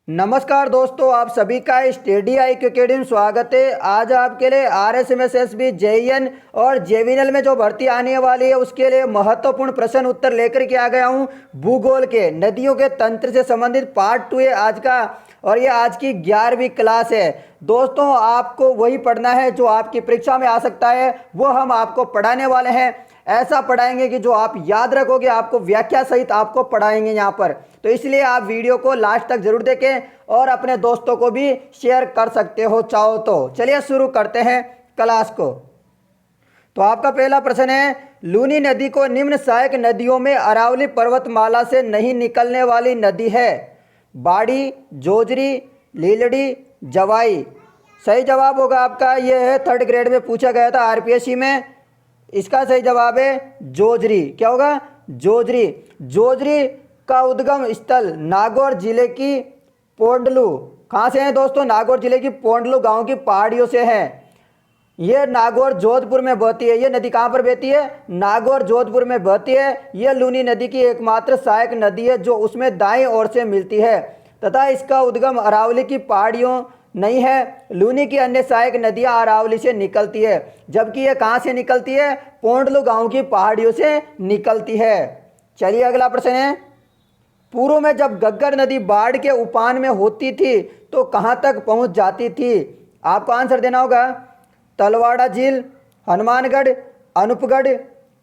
नमस्कार दोस्तों, आप सभी का स्टडी आई अकेडमी में स्वागत है। आज आपके लिए RSMSSB JEN और जेवीएनएल में जो भर्ती आने वाली है उसके लिए महत्वपूर्ण प्रश्न उत्तर लेकर के आ गया हूं। भूगोल के नदियों के तंत्र से संबंधित पार्ट 2 है आज का, और ये आज की 11वीं क्लास है। दोस्तों, आपको वही पढ़ना है जो आपकी परीक्षा में आ सकता है, वो हम आपको पढ़ाने वाले हैं। ऐसा पढ़ाएंगे कि जो आप याद रखोगे, आपको व्याख्या सहित आपको पढ़ाएंगे यहाँ पर। तो इसलिए आप वीडियो को लास्ट तक जरूर देखें और अपने दोस्तों को भी शेयर कर सकते हो चाहो तो। चलिए शुरू करते हैं क्लास को। तो आपका पहला प्रश्न है, लूनी नदी को निम्न सहायक नदियों में अरावली पर्वतमाला से नहीं निकलने वाली नदी है? बाड़ी, जोजरी, लीलड़ी, जवाई। सही जवाब होगा आपका, यह है 3rd ग्रेड में पूछा गया था RPSC में। इसका सही जवाब है जोजरी। क्या होगा? जोजरी। जोजरी का उद्गम स्थल नागौर जिले की पोंडलू, कहाँ से है दोस्तों? नागौर जिले की पोंडलू गांव की पहाड़ियों से है। ये नागौर जोधपुर में बहती है। ये नदी कहाँ पर बहती है? नागौर जोधपुर में बहती है। यह लूनी नदी की एकमात्र सहायक नदी है जो उसमें दाईं ओर से मिलती है, तथा इसका उद्गम अरावली की पहाड़ियों नहीं है। लूनी की अन्य सहायक नदियां अरावली से निकलती है, जबकि यह कहाँ से निकलती है? पोंडलू गांव की पहाड़ियों से निकलती है। चलिए अगला प्रश्न है, पूर्व में जब घग्गर नदी बाढ़ के उफान में होती थी तो कहाँ तक पहुँच जाती थी? आपको आंसर देना होगा। तलवाड़ा झील, हनुमानगढ़, अनूपगढ़,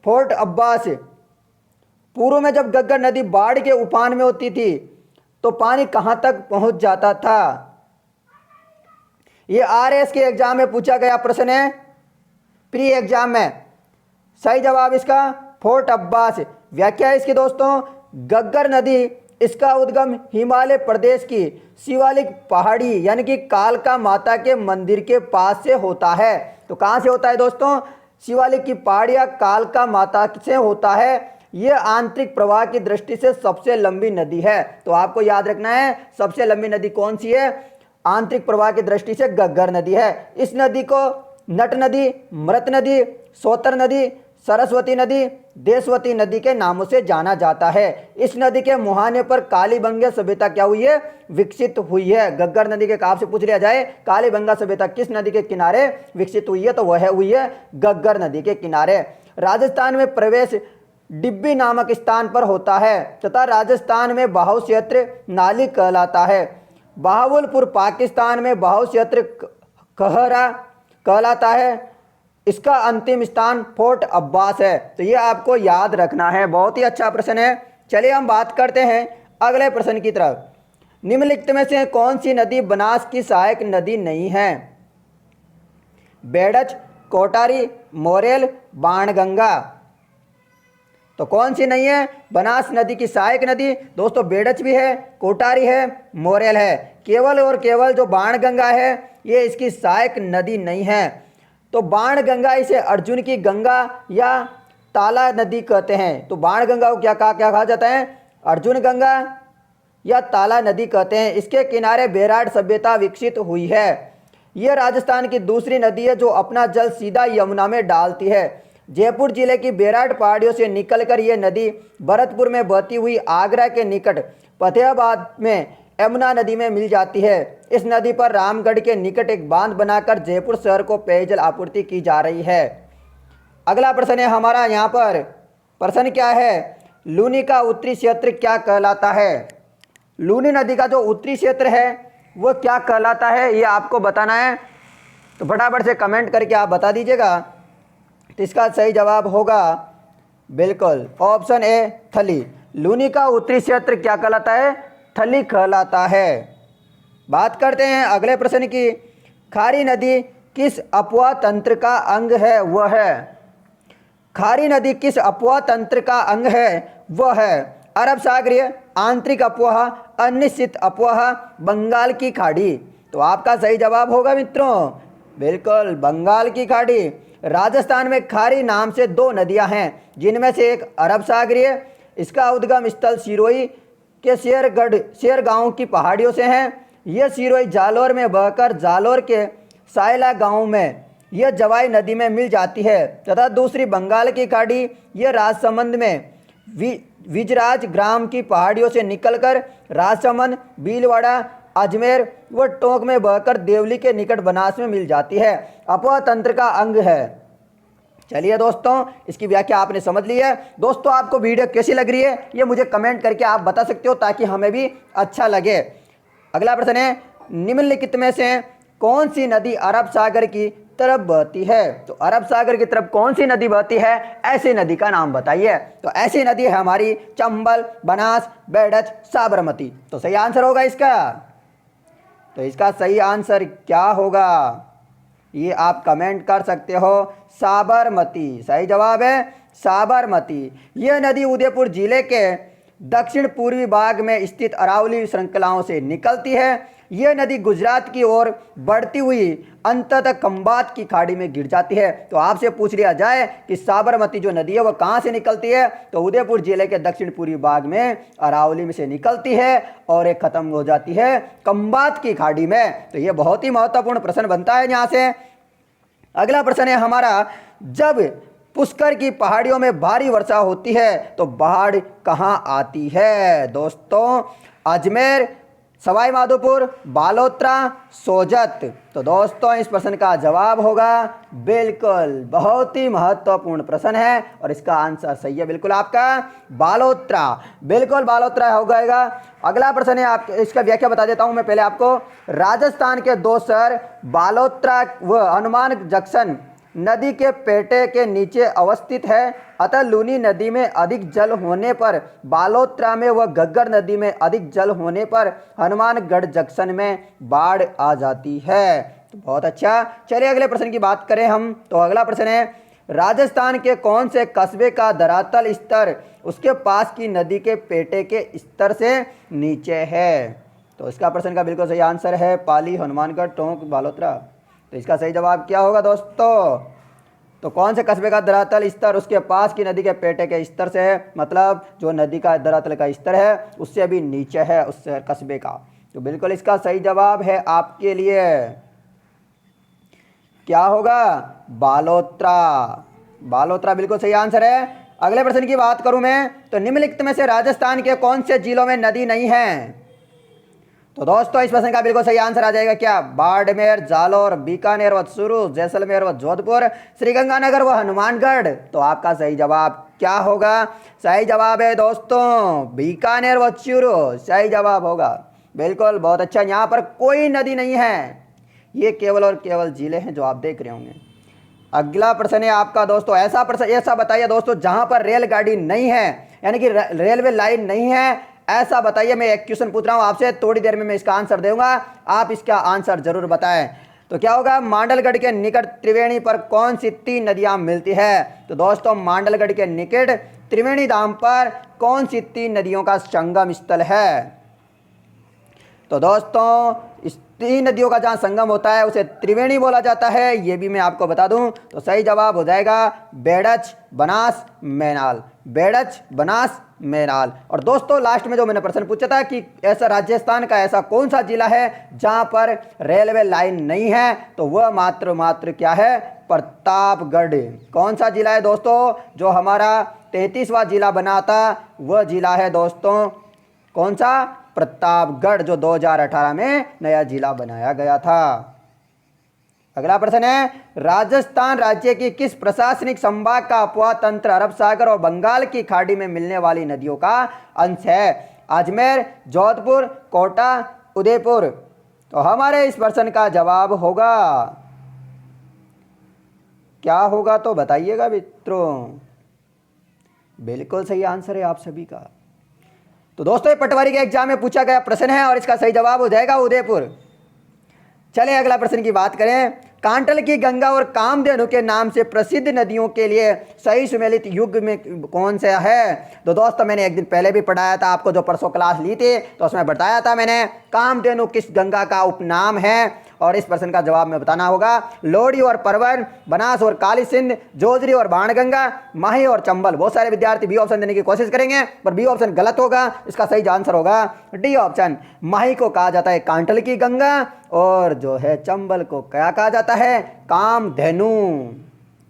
फोर्ट अब्बास। पूर्व में जब घग्गर नदी बाढ़ के उफान में होती थी तो पानी कहाँ तक पहुँच जाता था? ये RS के एग्जाम में पूछा गया प्रश्न है, प्री एग्जाम में। सही जवाब इसका फोर्ट अब्बास। व्याख्या है इसकी दोस्तों, घग्गर नदी इसका उद्गम हिमालय प्रदेश की शिवालिक पहाड़ी यानी कि कालका माता के मंदिर के पास से होता है। तो कहाँ से होता है दोस्तों? शिवालिक की पहाड़ियाँ कालका माता से होता है। ये आंतरिक प्रवाह की दृष्टि से सबसे लंबी नदी है। तो आपको याद रखना है, सबसे लंबी नदी कौन सी है? आंतरिक प्रवाह की दृष्टि से घग्गर नदी है। इस नदी को नट नदी, मृत नदी, सोतर नदी, सरस्वती नदी, देशवती नदी के नामों से जाना जाता है। इस नदी के मुहाने पर कालीबंगा सभ्यता क्या हुई है? विकसित हुई है। घग्गर नदी के आपसे पूछ लिया जाए कालीबंगा सभ्यता किस नदी के किनारे विकसित हुई है, तो वह हुई है घग्गर नदी के किनारे। राजस्थान में प्रवेश डिब्बी नामक स्थान पर होता है, तथा राजस्थान में बहाव क्षेत्र नाली कहलाता है। बहावलपुर पाकिस्तान में बहाव क्षेत्र कहरा कहलाता है। इसका अंतिम स्थान फोर्ट अब्बास है। तो ये आपको याद रखना है। बहुत ही अच्छा प्रश्न है। चलिए हम बात करते हैं अगले प्रश्न की तरफ। निम्नलिखित में से कौन सी नदी बनास की सहायक नदी नहीं है? बेड़च, कोटारी, मोरेल, बाणगंगा। तो कौन सी नहीं है बनास नदी की सहायक नदी? दोस्तों, बेड़च भी है, कोटारी है, मोरेल है। केवल और केवल जो बाणगंगा है ये इसकी सहायक नदी नहीं है। तो बाणगंगा इसे अर्जुन की गंगा या ताला नदी कहते हैं। तो बाणगंगा को क्या कहा जाता है? अर्जुन गंगा या ताला नदी कहते हैं। इसके किनारे बेराट सभ्यता विकसित हुई है। यह राजस्थान की दूसरी नदी है जो अपना जल सीधा यमुना में डालती है। जयपुर जिले की बेराट पहाड़ियों से निकलकर यह नदी भरतपुर में बहती हुई आगरा के निकट फतेहाबाद में यमुना नदी में मिल जाती है। इस नदी पर रामगढ़ के निकट एक बांध बनाकर जयपुर शहर को पेयजल आपूर्ति की जा रही है। अगला प्रश्न है हमारा, यहाँ पर प्रश्न क्या है? लूनी का उत्तरी क्षेत्र क्या कहलाता है? लूनी नदी का जो उत्तरी क्षेत्र है वो क्या कहलाता है, ये आपको बताना है। तो फटाफट से कमेंट करके आप बता दीजिएगा। तो इसका सही जवाब होगा बिल्कुल ऑप्शन ए, थली। लूनी का उत्तरी क्षेत्र क्या कहलाता है? थली कहलाता है। बात करते हैं अगले प्रश्न की। खारी नदी किस अपवाह तंत्र का अंग है? वह है। खारी नदी किस अपवाह तंत्र का अंग है? वह है अरब सागरीय, आंतरिक अपवाह, अनिश्चित अपवाह, बंगाल की खाड़ी। तो आपका सही जवाब होगा मित्रों बिल्कुल बंगाल की खाड़ी। राजस्थान में खारी नाम से 2 नदियां हैं, जिनमें से एक अरब सागरीय, इसका उद्गम स्थल सिरोही के शेर गांव की पहाड़ियों से है। यह सिरोही जालोर में बहकर जालोर के सायला गांव में यह जवाई नदी में मिल जाती है, तथा दूसरी बंगाल की खाड़ी यह राजसमंद में विजराज ग्राम की पहाड़ियों से निकलकर राजसमंद, भीलवाड़ा अजमेर व टोंक में बहकर देवली के निकट बनास में मिल जाती है। अपवाह तंत्र का अंग है। चलिए दोस्तों, इसकी व्याख्या आपने समझ ली है। दोस्तों, आपको वीडियो कैसी लग रही है ये मुझे कमेंट करके आप बता सकते हो, ताकि हमें भी अच्छा लगे। अगला प्रश्न है, निम्नलिखित में से कौन सी नदी अरब सागर की तरफ बहती है? तो अरब सागर की तरफ कौन सी नदी बहती है, ऐसी नदी का नाम बताइए। तो ऐसी नदी है हमारी चंबल, बनास, बेडच, साबरमती। तो सही आंसर होगा इसका। तो इसका सही आंसर क्या होगा ये आप कमेंट कर सकते हो। साबरमती सही जवाब है, साबरमती। यह नदी उदयपुर जिले के दक्षिण पूर्वी भाग में स्थित अरावली श्रृंखलाओं से निकलती है। यह नदी गुजरात की ओर बढ़ती हुई अंततः खंबात की खाड़ी में गिर जाती है। तो आपसे पूछ लिया जाए कि साबरमती जो नदी है वह कहाँ से निकलती है, तो उदयपुर जिले के दक्षिण पूर्वी भाग में अरावली में से निकलती है और एक खत्म हो जाती है खंबात की खाड़ी में। तो यह बहुत ही महत्वपूर्ण प्रश्न बनता है यहाँ से। अगला प्रश्न है हमारा, जब पुष्कर की पहाड़ियों में भारी वर्षा होती है तो बाढ़ कहाँ आती है? दोस्तों, अजमेर, सवाई माधोपुर, बालोतरा, सोजत। तो दोस्तों, इस प्रश्न का जवाब होगा बिल्कुल, बहुत ही महत्वपूर्ण प्रश्न है और इसका आंसर सही है बिल्कुल आपका बालोतरा। बिल्कुल बालोतरा हो जाएगा। अगला प्रश्न है, आप इसका व्याख्या बता देता हूं मैं पहले आपको। राजस्थान के दो शहर बालोतरा व हनुमान जंक्शन नदी के पेटे के नीचे अवस्थित है। अतः लूनी नदी में अधिक जल होने पर बालोतरा में व घग्गर नदी में अधिक जल होने पर हनुमानगढ़ जंक्शन में बाढ़ आ जाती है। तो बहुत अच्छा। चलिए अगले प्रश्न की बात करें हम। तो अगला प्रश्न है, राजस्थान के कौन से कस्बे का धरातल स्तर उसके पास की नदी के पेटे के स्तर से नीचे है? तो इसका प्रश्न का बिल्कुल सही आंसर है पाली, हनुमानगढ़, टोंक, बालोतरा। तो इसका सही जवाब क्या होगा दोस्तों? तो कौन से कस्बे का धरातल स्तर उसके पास की नदी के पेटे के स्तर से है, मतलब जो नदी का धरातल का स्तर है उससे भी नीचे है उस कस्बे का। तो बिल्कुल इसका सही जवाब है आपके लिए क्या होगा? बालोतरा। बालोतरा बिल्कुल सही आंसर है। अगले प्रश्न की बात करूं मैं, तो निम्नलिखित में से राजस्थान के कौन से जिलों में नदी नहीं है? तो दोस्तों, इस प्रश्न का बिल्कुल सही आंसर आ जाएगा क्या? बाड़मेर, जालौर, बीकानेर व चूरू, जैसलमेर व जोधपुर, श्रीगंगानगर व हनुमानगढ़। तो आपका सही जवाब क्या होगा? सही जवाब है दोस्तों बीकानेर व चूरू, सही जवाब होगा। बिल्कुल, बहुत अच्छा। यहाँ पर कोई नदी नहीं है, ये केवल और केवल जिले हैं जो आप देख रहे होंगे। अगला प्रश्न है आपका दोस्तों, ऐसा प्रश्न ऐसा बताइए दोस्तों जहां पर रेलगाड़ी नहीं है, यानी कि रेलवे लाइन नहीं है, ऐसा बताइए। मैं एक क्वेश्चन पूछ रहा हूं आपसे, थोड़ी देर में मैं इसका आंसर दूंगा, आप इसका आंसर जरूर बताएं। तो क्या होगा? मांडलगढ़ के निकट त्रिवेणी पर कौन सी 3 नदियां मिलती है? तो दोस्तों, मांडलगढ़ के निकट त्रिवेणी धाम पर कौन सी 3 नदियों का संगम स्थल है? तो दोस्तों, इस 3 नदियों का जहाँ संगम होता है उसे त्रिवेणी बोला जाता है, ये भी मैं आपको बता दूं। तो सही जवाब हो जाएगा बेडच, बनास, मैनाल। बेडच, बनास, मैनाल। और दोस्तों, लास्ट में जो मैंने प्रश्न पूछा था कि ऐसा राजस्थान का ऐसा कौन सा जिला है जहाँ पर रेलवे लाइन नहीं है, तो वह मात्र क्या है? प्रतापगढ़। कौन सा जिला है दोस्तों? जो हमारा 33वां जिला बना था वह जिला है दोस्तों कौन सा? प्रतापगढ़, जो 2018 में नया जिला बनाया गया था। अगला प्रश्न है, राजस्थान राज्य की किस प्रशासनिक संभाग का अपवाह तंत्र अरब सागर और बंगाल की खाड़ी में मिलने वाली नदियों का अंश है? अजमेर, जोधपुर, कोटा, उदयपुर। तो हमारे इस प्रश्न का जवाब होगा क्या होगा? तो बताइएगा मित्रों। बिल्कुल सही आंसर है आप सभी का। तो दोस्तों, ये पटवारी के एग्जाम में पूछा गया प्रश्न है और इसका सही जवाब हो जाएगा उदयपुर। चलिए अगला प्रश्न की बात करें। कांटल की गंगा और कामधेनु के नाम से प्रसिद्ध नदियों के लिए सही सुमेलित युग में कौन सा है? तो दोस्तों, मैंने एक दिन पहले भी पढ़ाया था आपको, जो परसों क्लास ली थी तो उसमें बताया था मैंने कामधेनु किस गंगा का उपनाम है, और इस प्रश्न का जवाब में बताना होगा। लोहड़ी और परवन, बनास और काली सिंध, जोजरी और बाणगंगा, माही और चंबल। बहुत सारे विद्यार्थी बी ऑप्शन देने की कोशिश करेंगे पर बी ऑप्शन गलत होगा। इसका सही आंसर होगा डी ऑप्शन। माही को कहा जाता है कांटल की गंगा और जो है चंबल को क्या कहा जाता है? कामधेनु।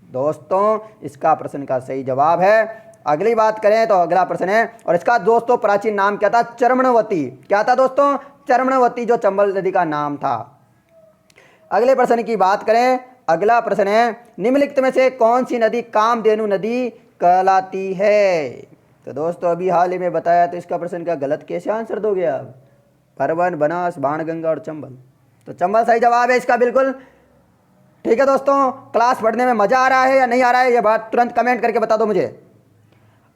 दोस्तों, इसका प्रश्न का सही जवाब है अगली बात करें तो अगला प्रश्न है, और इसका दोस्तों प्राचीन नाम क्या था? चर्मणवती। क्या था दोस्तों? चर्मणवती, जो चंबल नदी का नाम था। अगले प्रश्न की बात करें, अगला प्रश्न है, निम्नलिखित में से कौन सी नदी कामधेनु नदी कहलाती है? तो दोस्तों अभी हाल ही में बताया, तो इसका प्रश्न का गलत कैसे आंसर दोगे आप? परवन, बनास, बाणगंगा और चंबल। तो चंबल सही जवाब है इसका, बिल्कुल ठीक है। दोस्तों क्लास पढ़ने में मजा आ रहा है या नहीं आ रहा है, ये बात तुरंत कमेंट करके बता दो मुझे।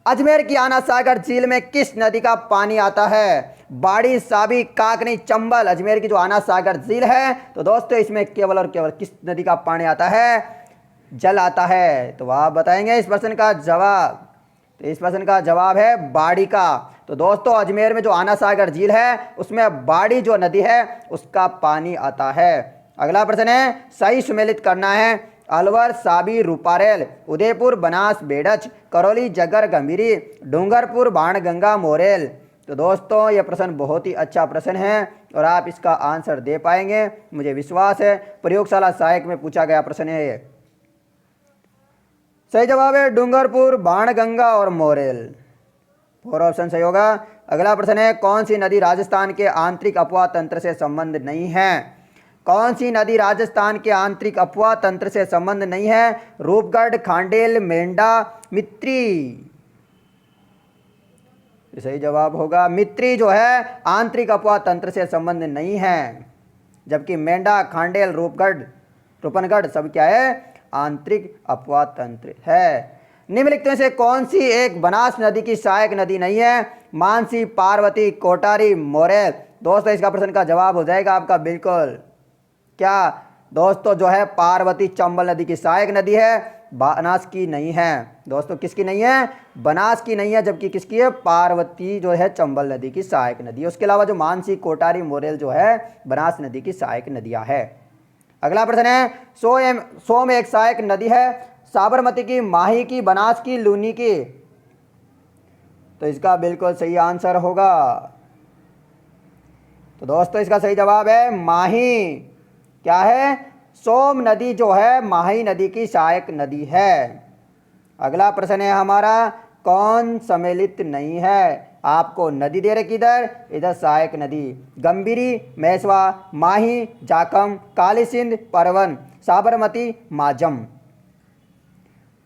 अजमेर की आना सागर झील में किस नदी का पानी आता है? बाड़ी, साबी, काकनी, चंबल। अजमेर की जो आना सागर झील है, तो दोस्तों इसमें केवल और केवल किस नदी का पानी आता है? जल आता है। तो आप बताएंगे इस प्रश्न का जवाब। तो इस प्रश्न का जवाब है बाड़ी का। तो दोस्तों अजमेर में जो आना सागर झील है, उसमें बाड़ी जो नदी है उसका पानी आता है। अगला प्रश्न है, सही सुमेलित करना है। अलवर, साबी, रूपारेल, उदयपुर, बनास, बेडच, करौली, जगर, गंभीरी, डूंगरपुर, बाणगंगा, मोरेल। तो दोस्तों ये प्रश्न बहुत ही अच्छा प्रश्न है और आप इसका आंसर दे पाएंगे, मुझे विश्वास है। प्रयोगशाला सहायक में पूछा गया प्रश्न है ये। सही जवाब है डूंगरपुर, बाणगंगा और मोरेल। 4 ऑप्शन सही होगा। अगला प्रश्न है, कौन सी नदी राजस्थान के आंतरिक अपवाह तंत्र से संबंध नहीं है? कौन सी नदी राजस्थान के आंतरिक अपवाह तंत्र से संबंध नहीं है? रूपगढ़, खांडेल, मेंढा, मित्री। सही जवाब होगा मित्री जो है आंतरिक अपवाह तंत्र से संबंध नहीं है, जबकि मेंढा, खांडेल, रूपगढ़, रूपनगढ़ सब क्या है? आंतरिक अपवाह तंत्र है। निम्नलिखित में से कौन सी एक बनास नदी की सहायक नदी नहीं है? मानसी, पार्वती, कोटारी, मोरेल। दोस्तों इसका प्रश्न का जवाब हो जाएगा आपका बिल्कुल क्या दोस्तों, जो है पार्वती चंबल नदी की सहायक नदी है, बनास की नहीं है। दोस्तों किसकी नहीं है? बनास की नहीं है, जबकि किसकी है? पार्वती जो है चंबल नदी की सहायक नदी है। उसके अलावा जो मानसी, कोटारी, मोरेल जो है बनास नदी की सहायक नदियां है। अगला प्रश्न है, सोम एक सहायक नदी है, साबरमती की, माही की, बनास की, लूनी की। तो इसका बिल्कुल सही आंसर होगा। तो दोस्तों इसका सही जवाब है माही। क्या है? सोम नदी जो है माही नदी की सहायक नदी है। अगला प्रश्न है हमारा, कौन सम्मिलित नहीं है? आपको नदी दे रखी इधर, इधर सहायक नदी। गंभीरी, मैसवा, माही, जाखम, काली सिंध, परवन, साबरमती, माजम।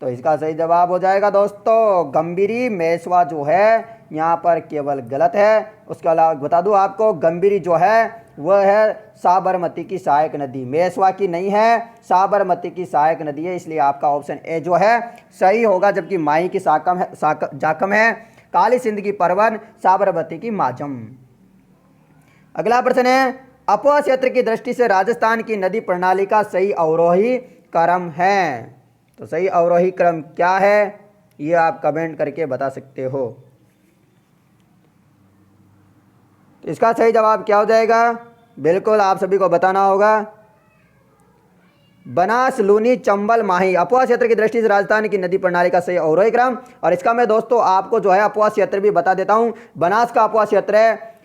तो इसका सही जवाब हो जाएगा दोस्तों गंभीरी। मैसवा जो है यहाँ पर केवल गलत है। उसके अलावा बता दूं आपको, गंभीरी जो है वह है साबरमती की सहायक नदी, मैसवा की नहीं है, साबरमती की सहायक नदी है, इसलिए आपका ऑप्शन ए जो है सही होगा। जबकि माही की जाखम है, काली सिंध की परवन, साबरमती की माजम। अगला प्रश्न है, अपवाह क्षेत्र की दृष्टि से राजस्थान की नदी प्रणाली का सही अवरोही क्रम है। तो सही अवरोही क्रम क्या है, ये आप कमेंट करके बता सकते हो। तो इसका सही जवाब क्या हो जाएगा? बिल्कुल आप सभी को बताना होगा। बनास, लूनी, चंबल, माही अपवाह क्षेत्र की दृष्टि से राजस्थान की नदी प्रणाली का सही अवरोही क्रम। और इसका मैं दोस्तों आपको जो है अपवाह क्षेत्र भी बता देता हूं। बनास का अपवाह क्षेत्र है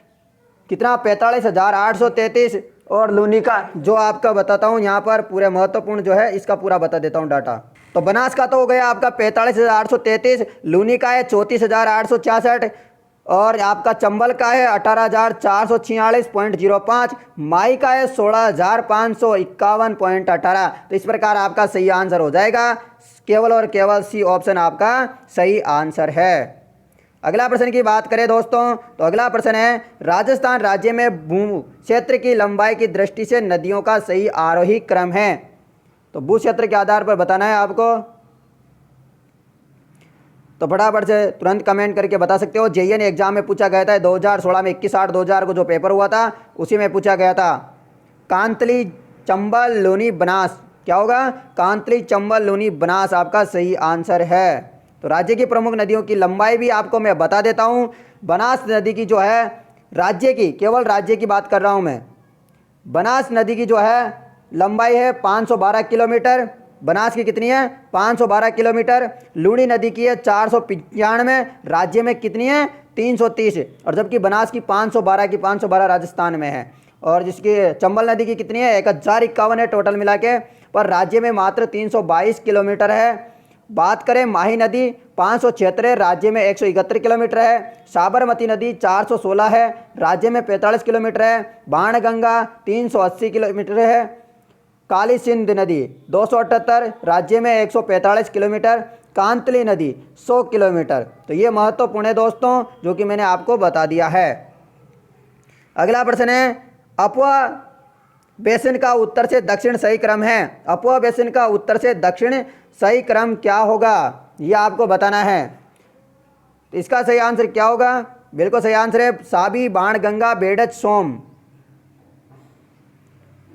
कितना? 45,833। और लूनी का जो आपका बताता हूं यहाँ पर पूरे महत्वपूर्ण जो है इसका पूरा बता देता हूं डाटा। तो बनास का तो हो गया आपका 45,833, लूनी का है 34,866 और आपका चंबल का है 18,446.05, माई का है 16,551.18। तो इस प्रकार आपका सही आंसर हो जाएगा। केवल और केवल सी ऑप्शन आपका सही आंसर है। अगला प्रश्न की बात करें दोस्तों, तो अगला प्रश्न है, राजस्थान राज्य में भू क्षेत्र की लंबाई की दृष्टि से नदियों का सही आरोही क्रम है। तो भू क्षेत्र के आधार पर बताना है आपको। तो फटाफट से तुरंत कमेंट करके बता सकते हो। जेईएन एग्जाम में पूछा गया था 2016 में 21/8/2000 को जो पेपर हुआ था उसी में पूछा गया था। कांतली, चंबल, लूनी, बनास क्या होगा? कांतली, चंबल, लूनी, बनास आपका सही आंसर है। तो राज्य की प्रमुख नदियों की लंबाई भी आपको मैं बता देता हूँ। बनास नदी की जो है राज्य की, केवल राज्य की बात कर रहा हूँ मैं, बनास नदी की जो है लंबाई है 512 किलोमीटर। बनास की कितनी है? 512 किलोमीटर। लूनी नदी की है 495, राज्य में कितनी है? 330। और जबकि बनास की 512 की 512 राजस्थान में है। और जिसकी चंबल नदी की कितनी है? 1051 है टोटल मिला के, पर राज्य में मात्र 322 किलोमीटर है। बात करें माही नदी, 576 है, राज्य में 171 किलोमीटर है। साबरमती नदी 416 है, राज्य में 45 किलोमीटर है। बाणगंगा 380 किलोमीटर है। काली सिंध नदी 278, राज्य में 145 किलोमीटर। कांतली नदी 100 किलोमीटर। तो ये महत्वपूर्ण है दोस्तों, जो कि मैंने आपको बता दिया है। अगला प्रश्न है, अपवा बेसिन का उत्तर से दक्षिण सही क्रम है। अपवा बेसिन का उत्तर से दक्षिण सही क्रम क्या होगा, यह आपको बताना है। इसका सही आंसर क्या होगा? बिल्कुल सही आंसर है साबी, बाणगंगा, बेडच, सोम।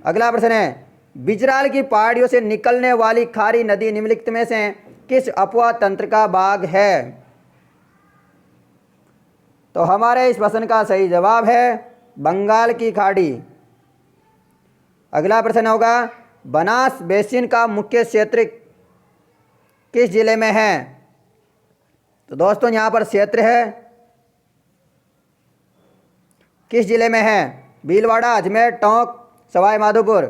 अगला प्रश्न है, बिजराल की पहाड़ियों से निकलने वाली खारी नदी निम्नलिखित में से किस अपवा तंत्र का भाग है? तो हमारे इस प्रश्न का सही जवाब है बंगाल की खाड़ी। अगला प्रश्न होगा, बनास बेसिन का मुख्य क्षेत्र किस जिले में है? तो दोस्तों यहां पर क्षेत्र है, किस जिले में है? भीलवाड़ा, अजमेर, टोंक, सवाई माधोपुर।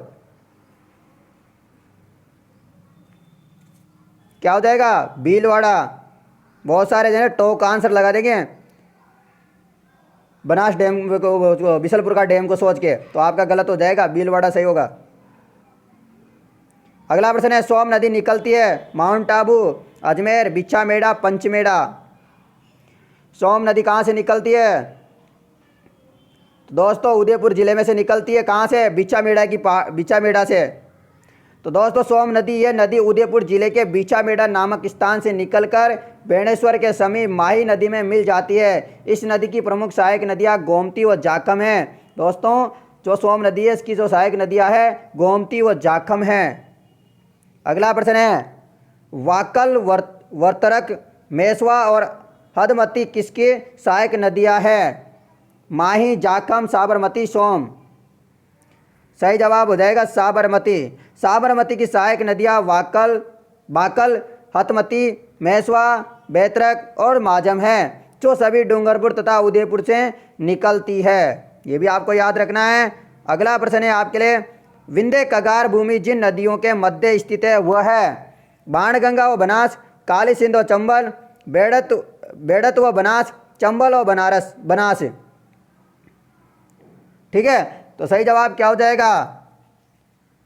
क्या हो जाएगा? भीलवाड़ा। बहुत सारे जो है टोंक आंसर लगा देंगे बनास डैम को, बिशलपुर का डैम को सोच के, तो आपका गलत हो जाएगा, भीलवाड़ा सही होगा। अगला प्रश्न है, सोम नदी निकलती है माउंट आबू, अजमेर, बिच्छामेड़ा, पंचमेड़ा। सोम नदी कहाँ से निकलती है? तो दोस्तों उदयपुर जिले में से निकलती है। कहाँ से? बिच्छामेड़ा से। तो दोस्तों सोम नदी, यह नदी उदयपुर जिले के बिच्छामेड़ा नामक स्थान से निकलकर बेणेश्वर के समीप माही नदी में मिल जाती है। इस नदी की प्रमुख सहायक नदियाँ गोमती व जाखम हैं। दोस्तों जो सोम नदी है, इसकी जो सहायक नदियाँ हैं गोमती व जाखम हैं। अगला प्रश्न है, वाकल, वर्तरक, मेसवा और हदमती किसकी सहायक नदियाँ हैं? माही, जाखम, साबरमती, सोम। सही जवाब हो जाएगा साबरमती। साबरमती की सहायक नदियाँ बाकल, हथमती, मेसवा, बैतरक और माजम हैं, जो सभी डूंगरपुर तथा उदयपुर से निकलती है। ये भी आपको याद रखना है। अगला प्रश्न है आपके लिए, विंध्य कगार भूमि जिन नदियों के मध्य स्थित है वह है बाणगंगा व बनास, काली सिंध व चंबल, बेड़त व बनास, चंबल और बनास। ठीक है, तो सही जवाब क्या हो जाएगा?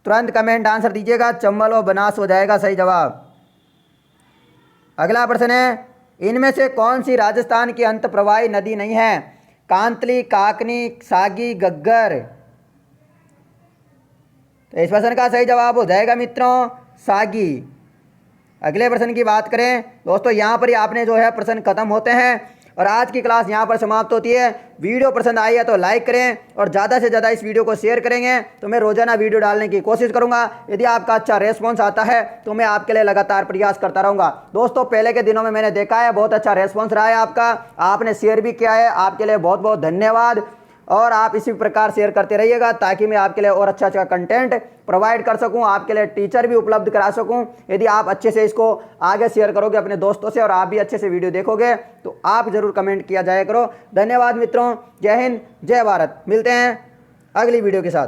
तुरंत कमेंट आंसर दीजिएगा, चंबल और बनास हो जाएगा सही जवाब। अगला प्रश्न है, इनमें से कौन सी राजस्थान की अंत प्रवाही नदी नहीं है? कांतली, काकनी, सागी, गग्गर। तो इस प्रश्न का सही जवाब हो जाएगा मित्रों सागी। अगले प्रश्न की बात करें दोस्तों, यहाँ पर ही आपने जो है प्रश्न खत्म होते हैं और आज की क्लास यहाँ पर समाप्त होती है। वीडियो पसंद आई है तो लाइक करें और ज़्यादा से ज़्यादा इस वीडियो को शेयर करेंगे तो मैं रोजाना वीडियो डालने की कोशिश करूँगा। यदि आपका अच्छा रेस्पॉन्स आता है तो मैं आपके लिए लगातार प्रयास करता रहूँगा। दोस्तों पहले के दिनों में मैंने देखा है बहुत अच्छा रेस्पॉन्स रहा है आपका, आपने शेयर भी किया है, आपके लिए बहुत बहुत धन्यवाद। और आप इसी प्रकार शेयर करते रहिएगा ताकि मैं आपके लिए और अच्छा अच्छा कंटेंट प्रोवाइड कर सकूं, आपके लिए टीचर भी उपलब्ध करा सकूं। यदि आप अच्छे से इसको आगे शेयर करोगे अपने दोस्तों से और आप भी अच्छे से वीडियो देखोगे तो आप जरूर कमेंट किया जाया करो। धन्यवाद मित्रों, जय हिंद, जय भारत। मिलते हैं अगली वीडियो के साथ।